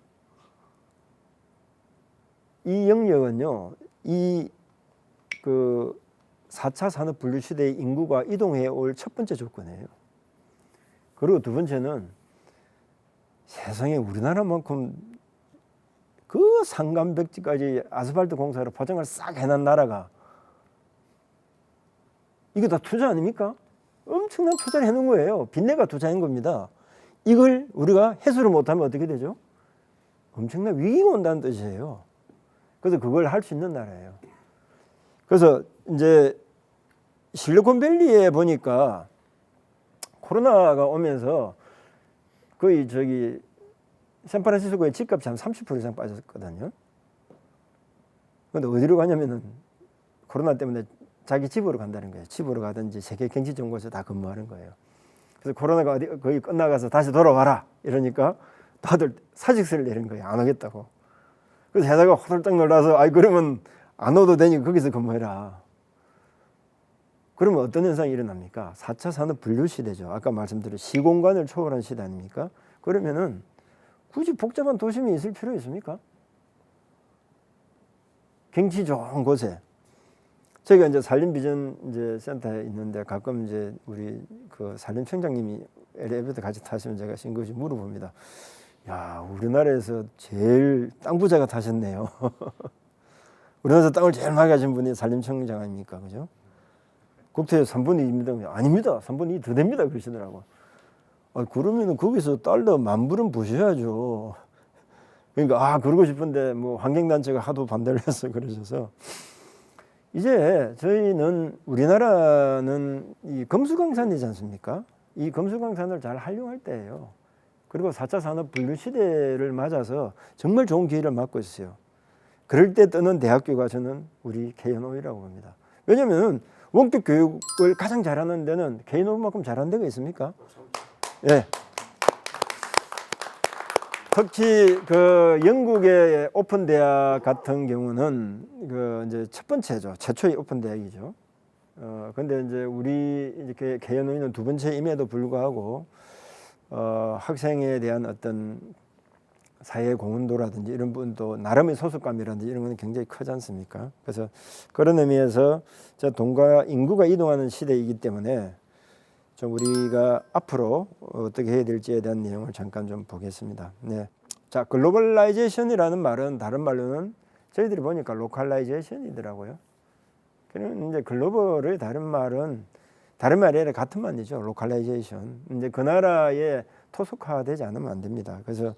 이 영역은요, 이 4차 산업 분류 시대의 인구가 이동해 올 첫 번째 조건이에요. 그리고 두 번째는 세상에 우리나라만큼 그 산간벽지까지 아스팔트 공사로 포장을 싹 해놓은 나라가 이거 다 투자 아닙니까? 엄청난 투자를 해놓은 거예요. 빚내가 투자한 겁니다. 이걸 우리가 해소를 못하면 어떻게 되죠? 엄청난 위기가 온다는 뜻이에요. 그래서 그걸 할 수 있는 나라예요. 그래서 이제 실리콘밸리에 보니까 코로나가 오면서 거의 샌프란시스코의 집값이 한 30% 이상 빠졌거든요. 그런데 어디로 가냐면은 코로나 때문에 자기 집으로 간다는 거예요. 집으로 가든지 세계 경제정보에서 다 근무하는 거예요. 그래서 코로나가 거의 끝나가서 다시 돌아와라 이러니까 다들 사직서를 내린 거예요. 안 오겠다고. 그래서 회사가 호들짝 놀라서 그러면 안 오도 되니까 거기서 근무해라. 그러면 어떤 현상이 일어납니까? 4차 산업 분류 시대죠. 아까 말씀드린 시공간을 초월한 시대 아닙니까? 그러면은 굳이 복잡한 도심이 있을 필요 있습니까? 경치 좋은 곳에 저희가 이제 산림비전 이제 센터에 있는데 가끔 이제 우리 그 산림청장님이 엘리베이터 같이 타시면 제가 신고시 물어봅니다. 야, 우리나라에서 제일 땅 부자가 타셨네요. 우리나라에서 땅을 제일 많이 가진 분이 산림청장 아닙니까, 그죠? 국토의 3분의 2입니다. 아닙니다. 3분의 2 더 됩니다. 그러시더라고. 그러면은 거기서 달러 10,000불은 부셔야죠. 그러니까 그러고 싶은데 뭐 환경단체가 하도 반대를 해서 그러셔서 이제 저희는 우리나라는 이 금수강산이지 않습니까? 이 금수강산을 잘 활용할 때예요. 그리고 4차 산업 분류 시대를 맞아서 정말 좋은 기회를 맞고 있어요. 그럴 때 뜨는 대학교가 저는 우리 KNOU라고 봅니다. 왜냐하면 원격 교육을 가장 잘하는 데는 KNOU만큼 잘하는 데가 있습니까? 예. 특히 그 영국의 오픈 대학 같은 경우는 이제 첫 번째죠. 최초의 오픈 대학이죠. 근데 이제 우리 이렇게 KNOU는 두 번째임에도 불구하고 학생에 대한 어떤 사회 공헌도라든지 이런 부분도 나름의 소속감이라든지 이런 건 굉장히 크지 않습니까? 그래서 그런 의미에서 돈과 인구가 이동하는 시대이기 때문에 좀 우리가 앞으로 어떻게 해야 될지에 대한 내용을 잠깐 좀 보겠습니다. 네. 자, 글로벌라이제이션이라는 말은 다른 말로는 저희들이 보니까 로컬라이제이션이더라고요. 그러면 이제 글로벌의 다른 말이 아니라 같은 말이죠. 로컬라이제이션. 이제 그 나라에 토속화되지 않으면 안 됩니다. 그래서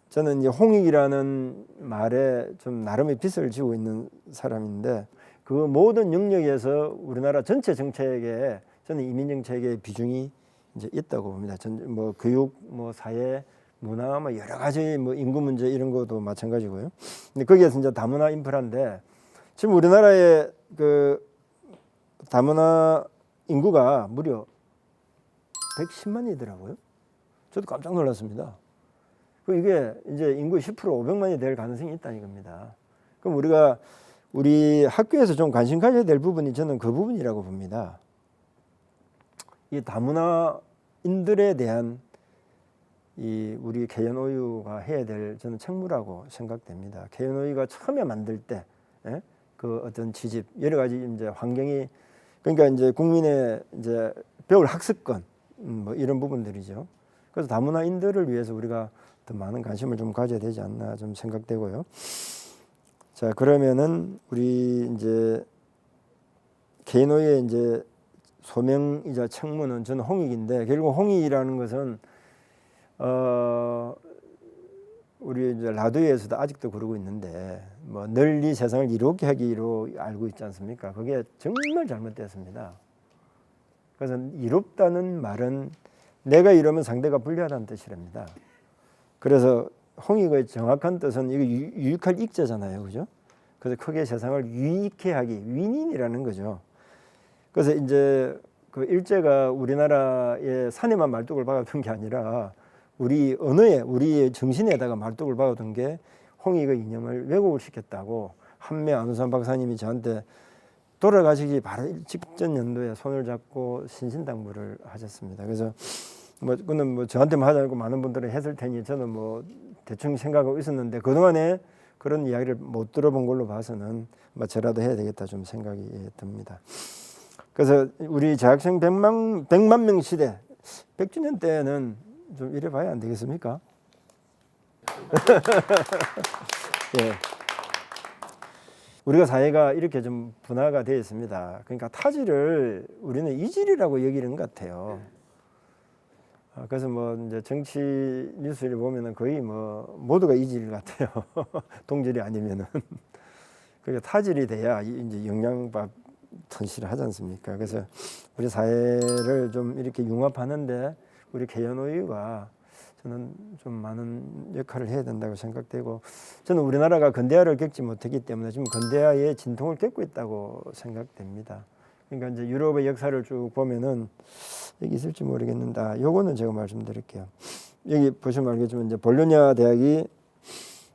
저는 이제 홍익이라는 말에 좀 나름의 빚을 지고 있는 사람인데 그 모든 영역에서 우리나라 전체 정책에 저는 이민 정책의 비중이 이제 있다고 봅니다. 뭐 교육, 뭐 사회, 문화, 뭐 여러 가지 뭐 인구 문제 이런 것도 마찬가지고요. 근데 거기에서 이제 다문화 인프라인데 지금 우리나라의 그 다문화 인구가 무려 110만이더라고요. 저도 깜짝 놀랐습니다. 이게 이제 인구의 10% 500만이 될 가능성이 있다는 겁니다. 그럼 우리 학교에서 좀 관심 가져야 될 부분이 저는 그 부분이라고 봅니다. 이 다문화인들에 대한 이 우리 KNOU가 해야 될 저는 책무라고 생각됩니다. KNOU가 처음에 만들 때 그 어떤 취집 여러 가지 이제 환경이 그러니까 이제 국민의 이제 배울 학습권 뭐 이런 부분들이죠. 그래서 다문화인들을 위해서 우리가 더 많은 관심을 좀 가져야 되지 않나 좀 생각되고요. 자, 그러면은 우리 이제 KNOU의 이제 소명이자 책무는 저는 홍익인데 결국 홍익이라는 것은 우리 이제 라디오에서도 아직도 그러고 있는데 뭐 널리 세상을 이롭게 하기로 알고 있지 않습니까? 그게 정말 잘못됐습니다. 그래서 이롭다는 말은 내가 이러면 상대가 불리하다는 뜻이랍니다. 그래서 홍익의 정확한 뜻은 이거 유익할 익자잖아요, 그죠? 그래서 크게 세상을 유익해 하기, 윈윈이라는 거죠. 그래서 이제 그 일제가 우리나라의 산에만 말뚝을 박았던 게 아니라 우리 언어에 우리의 정신에다가 말뚝을 박아둔 게 홍익의 이념을 왜곡을 시켰다고 한매 안우산 박사님이 저한테 돌아가시기 바로 직전 연도에 손을 잡고 신신당부를 하셨습니다. 그래서 그는 뭐 저한테만 하지 않고 많은 분들은 했을 테니 저는 뭐 대충 생각하고 있었는데 그동안에 그런 이야기를 못 들어본 걸로 봐서는 뭐 저라도 해야 되겠다 좀 생각이 듭니다. 그래서 우리 재학생 100만 명 시대 100주년 때는 좀 이래 봐야 안 되겠습니까? 예. 우리가 사회가 이렇게 좀 분화가 되어 있습니다. 그러니까 타지를 우리는 이질이라고 여기는 것 같아요. 그래서 뭐 이제 정치 뉴스를 보면은 거의 뭐 모두가 이질 같아요. 동질이 아니면은. 그러니까 타질이 돼야 이제 영양밥 턴실을 하지 않습니까? 그래서 우리 사회를 좀 이렇게 융합하는데 우리 개연오유가 저는 좀 많은 역할을 해야 된다고 생각되고, 저는 우리나라가 근대화를 겪지 못했기 때문에 지금 근대화의 진통을 겪고 있다고 생각됩니다. 그러니까 이제 유럽의 역사를 쭉 보면은 여기 있을지 모르겠는데, 요거는 제가 말씀드릴게요. 여기 보시면 알겠지만 이제 볼로냐 대학이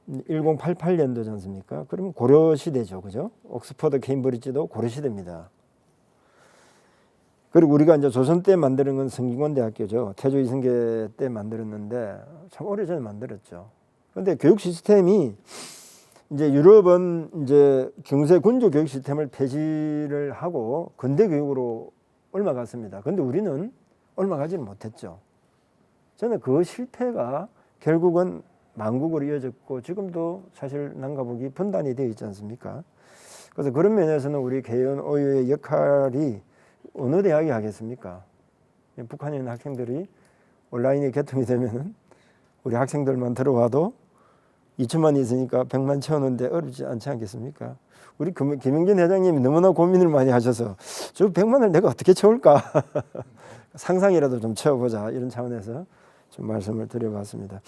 1088년도지 않습니까? 그러면 고려 시대죠, 그죠? 옥스퍼드, 케임브리지도 고려 시대입니다. 그리고 우리가 이제 조선 때 만드는 건 성균관 대학교죠. 태조 이성계 때 만들었는데 참 오래전에 만들었죠. 그런데 교육 시스템이 이제 유럽은 이제 중세 군주 교육 시스템을 폐지를 하고 근대 교육으로 옮아갔습니다. 그런데 우리는 옮아가지는 못했죠. 저는 그 실패가 결국은 망국으로 이어졌고 지금도 사실 남과북이 분단이 되어 있지 않습니까? 그래서 그런 면에서는 우리 개연오유의 역할이 어느 대학이 하겠습니까? 북한에 있는 학생들이 온라인이 개통이 되면은 우리 학생들만 들어와도 2천만 있으니까 100만 채우는데 어렵지 않지 않겠습니까? 우리 김영진 회장님이 너무나 고민을 많이 하셔서 저 100만을 내가 어떻게 채울까? 상상이라도 좀 채워보자 이런 차원에서 좀 말씀을 드려봤습니다.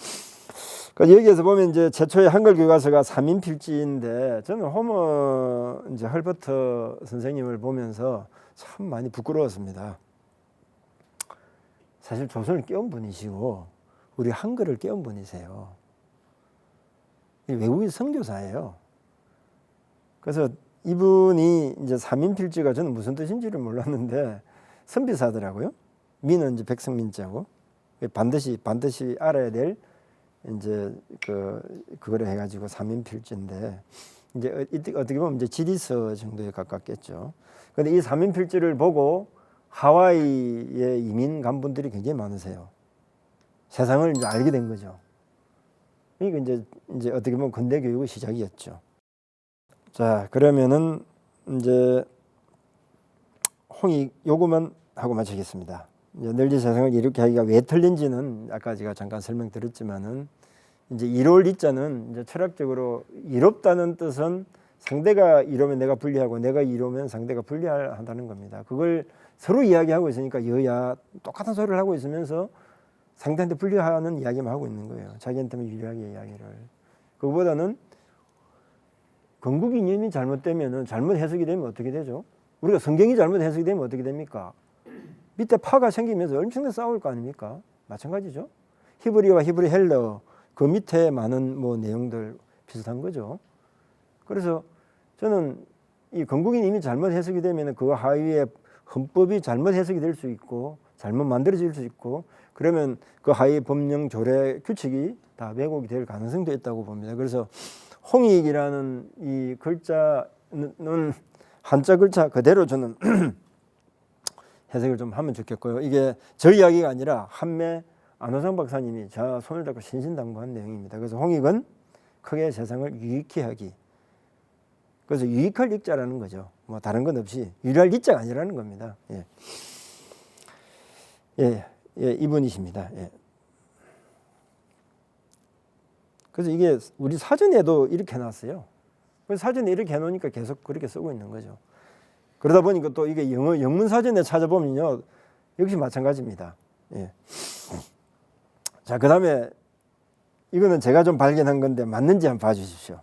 그러니까 여기에서 보면 이제 최초의 한글 교과서가 3인 필지인데 저는 호머 이제 헐버트 선생님을 보면서 참 많이 부끄러웠습니다. 사실 조선을 깨운 분이시고 우리 한글을 깨운 분이세요. 외국인 선교사예요. 그래서 이분이 이제 3인 필지가 저는 무슨 뜻인지를 몰랐는데 선비사더라고요. 민은 이제 백성민자고 반드시 알아야 될 이제 그거를 해가지고 3인 필지인데 이제 어떻게 보면 이제 지리서 정도에 가깝겠죠. 그런데 이 3인 필지를 보고 하와이에 이민 간 분들이 굉장히 많으세요. 세상을 이제 알게 된 거죠. 그러니까 이제 어떻게 보면 근대 교육의 시작이었죠. 자, 그러면은 이제 홍익 요거만 하고 마치겠습니다. 이제 널리 세상을 이렇게 하기가 왜 틀린지는 아까 제가 잠깐 설명드렸지만은 이제 이로울 이자는 이제 철학적으로 이롭다는 뜻은 상대가 이로면 내가 불리하고 내가 이로면 상대가 불리하다는 겁니다. 그걸 서로 이야기하고 있으니까 여야 똑같은 소리를 하고 있으면서 상대한테 불리하는 이야기만 하고 있는 거예요. 자기한테만 유리하게 이야기를. 그거보다는 건국 이념이 잘못되면은 잘못 해석이 되면 어떻게 되죠? 우리가 성경이 잘못 해석이 되면 어떻게 됩니까? 밑에 파가 생기면서 엄청나게 싸울 거 아닙니까? 마찬가지죠. 히브리어와 히브리 헬러 그 밑에 많은 뭐 내용들 비슷한 거죠. 그래서 저는 이 건국인 이미 잘못 해석이 되면 그 하위에 헌법이 잘못 해석이 될 수 있고 잘못 만들어질 수 있고 그러면 그 하위 법령 조례 규칙이 다 왜곡이 될 가능성도 있다고 봅니다. 그래서 홍익이라는 이 글자는 한자 글자 그대로 저는 해석을 좀 하면 좋겠고요. 이게 저 이야기가 아니라 한매 안호상 박사님이 저 손을 잡고 신신당부한 내용입니다. 그래서 홍익은 크게 세상을 유익히 하기. 그래서 유익할 익자라는 거죠. 뭐 다른 건 없이 유리할 익자가 아니라는 겁니다. 예, 이분이십니다. 예. 그래서 이게 우리 사전에도 이렇게 해놨어요. 그래서 사전에 이렇게 해놓으니까 계속 그렇게 쓰고 있는 거죠. 그러다 보니까 또 이게 영문 사전에 찾아보면요, 역시 마찬가지입니다. 예. 자, 그 다음에 이거는 제가 좀 발견한 건데 맞는지 한번 봐주십시오.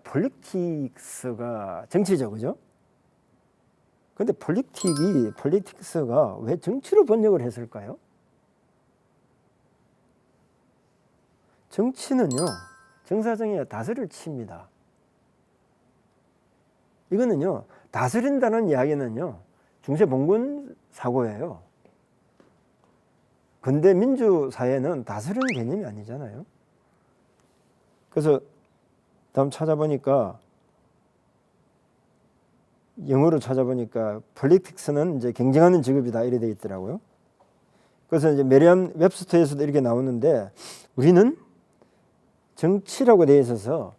폴리틱스가 정치죠, 그죠? 근데 폴리틱스가 왜 정치로 번역을 했을까요? 정치는요, 정사정의 다스릴 칩니다. 이거는요, 다스린다는 이야기는요, 중세 봉건 사고예요. 근대 민주 사회는 다스리는 개념이 아니잖아요. 그래서 다음 찾아보니까, 영어로 찾아보니까 politics는 이제 경쟁하는 직업이다 이래 돼 있더라고요. 그래서 이제 메리엄 웹스터에서도 이렇게 나오는데, 우리는 정치라고 되어 있어서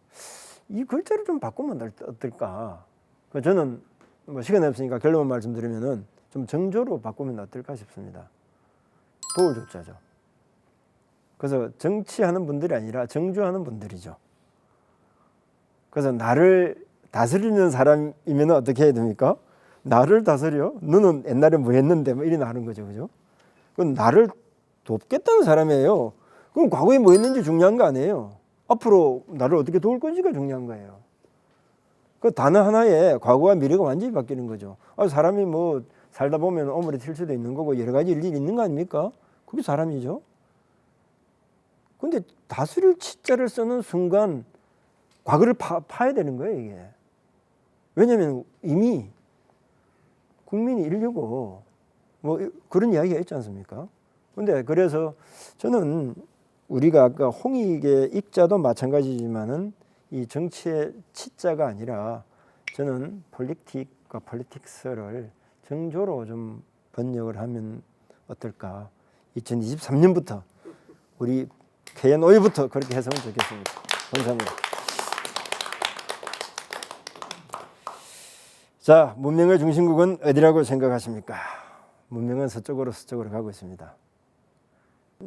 이 글자를 좀 바꾸면 어떨까? 저는 뭐 시간이 없으니까 결론만 말씀드리면은 좀 정조로 바꾸면 어떨까 싶습니다. 도울 조자죠. 그래서 정치하는 분들이 아니라 정조하는 분들이죠. 그래서 나를 다스리는 사람이면 어떻게 해야 됩니까? 나를 다스려? 너는 옛날에 뭐 했는데? 뭐 이래 나는 거죠, 그죠? 그건 나를 돕겠다는 사람이에요. 그럼 과거에 뭐 했는지 중요한 거 아니에요. 앞으로 나를 어떻게 도울 건지가 중요한 거예요. 그 단어 하나에 과거와 미래가 완전히 바뀌는 거죠. 사람이 뭐 살다 보면 오물이 튈 수도 있는 거고 여러 가지 일이 있는 거 아닙니까? 그게 사람이죠. 근데 다스릴 치자를 쓰는 순간 과거를 파야 되는 거예요, 이게. 왜냐하면 이미 국민이 인류고 뭐 그런 이야기가 있지 않습니까? 근데 그래서 저는 우리가 아까 홍익의 익자도 마찬가지지만은 이 정치의 치자가 아니라 저는 폴리틱과 폴리틱스를 정조로 좀 번역을 하면 어떨까? 2023년부터 우리 KNOU부터 그렇게 했으면 좋겠습니다. 감사합니다. 자, 문명의 중심국은 어디라고 생각하십니까? 문명은 서쪽으로 가고 있습니다.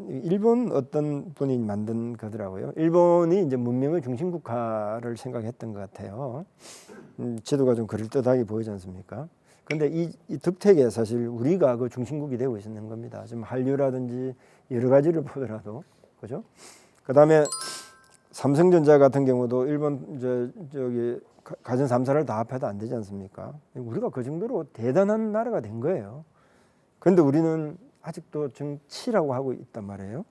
일본 어떤 분이 만든 거더라고요. 일본이 이제 문명의 중심국화를 생각했던 것 같아요. 지도가 좀 그럴듯하게 보이지 않습니까? 근데 이 덕택에 사실 우리가 그 중심국이 되고 있는 겁니다. 지금 한류라든지 여러 가지를 보더라도, 그죠? 그 다음에 삼성전자 같은 경우도 일본 저기 가전 3사를 다 합해도 안 되지 않습니까? 우리가 그 정도로 대단한 나라가 된 거예요. 그런데 우리는 아직도 정치라고 하고 있단 말이에요.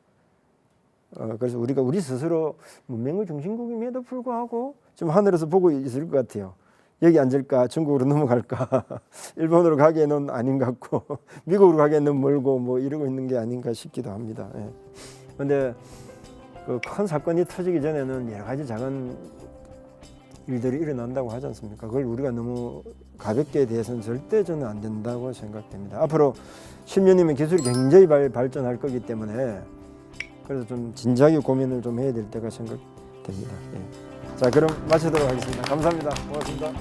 그래서 우리가 우리 스스로 문명의 중심국임에도 불구하고 좀 하늘에서 보고 있을 것 같아요. 여기 앉을까, 중국으로 넘어갈까, 일본으로 가기에는 아닌 것 같고 미국으로 가기에는 멀고 뭐 이러고 있는 게 아닌가 싶기도 합니다. 그런데 그 큰 사건이 터지기 전에는 여러 가지 작은 일들이 일어난다고 하지 않습니까? 그걸 우리가 너무 가볍게 대해서는 절대 저는 안 된다고 생각됩니다. 앞으로 10년이면 기술이 굉장히 발전할 거기 때문에 그래서 좀 진지하게 고민을 좀 해야 될 때가 생각됩니다. 자, 그럼 마치도록 하겠습니다. 감사합니다. 고맙습니다.